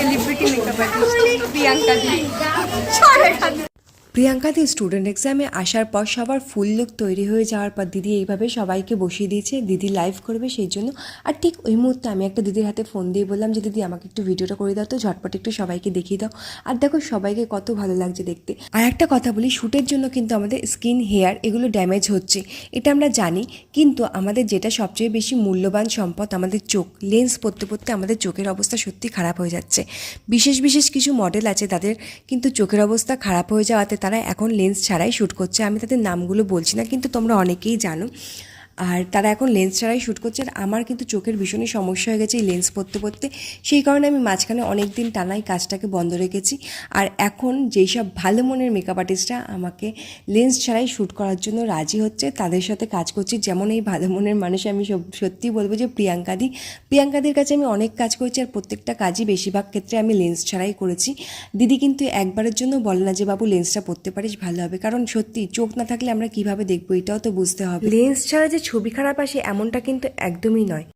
Celebrity makeup artist Priyanka the. Priyanka the student এক্সামে আসার পর সবার ফুল লুক তৈরি হয়ে যাওয়ার পর দিদি এইভাবে সবাইকে বসিয়ে দিয়েছে, দিদি লাইভ করবে সেই জন্য। আর ঠিক ওই মুহূর্তে আমি একটা দিদির হাতে ফোন দিয়ে বললাম যে দিদি আমাকে একটু ভিডিওটা করে দাও তো, ঝটপট একটু সবাইকে দেখিয়ে দাও। আর দেখো সবাইকে কত ভালো লাগছে দেখতে। আর একটা কথা বলি, শ্যুটের জন্য কিন্তু আমাদের স্কিন, হেয়ার এগুলো ড্যামেজ হচ্ছে, এটা আমরা জানি, কিন্তু আমাদের যেটা সবচেয়ে বেশি মূল্যবান সম্পদ আমাদের চোখ, লেন্স পরতে পরতে আমাদের চোখের অবস্থা সত্যি খারাপ হয়ে যাচ্ছে। বিশেষ বিশেষ কিছু মডেল আছে তাদের কিন্তু চোখের অবস্থা খারাপ হয়ে যাওয়াতে তারা এখন লেন্স ছাড়াই শ্যুট করছে। আমি তাদের নামগুলো বলছি না, কিন্তু তোমরা অনেকেই জানো। আর তারা এখন লেন্স ছাড়াই শ্যুট করছে। আর আমার কিন্তু চোখের ভীষণই সমস্যা হয়ে গেছে এই লেন্স পরতে পরতে, সেই কারণে আমি মাঝখানে অনেক দিন টানাই কাজটাকে বন্ধ রেখেছি। আর এখন যেই সব ভালো মনের মেকআপ আর্টিস্টরা আমাকে লেন্স ছাড়াই শ্যুট করার জন্য রাজি হচ্ছে, তাদের সাথে কাজ করছি। যেমন এই ভালো মনের মানুষ, আমি সত্যি বলবো যে প্রিয়াঙ্কাদির কাছে আমি অনেক কাজ করেছি, আর প্রত্যেকটা কাজই বেশিরভাগ ক্ষেত্রে আমি লেন্স ছাড়াই করেছি। দিদি কিন্তু একবারের জন্য বলে না যে বাবু লেন্সটা পরতে পারিস ভালো হবে, কারণ সত্যি চোখ না থাকলে আমরা কিভাবে দেখবো এটাও তো বুঝতে হবে। লেন্স ছাড়া যে ছবি খারাপ আসে এমনটা কিন্তু একদমই নয়।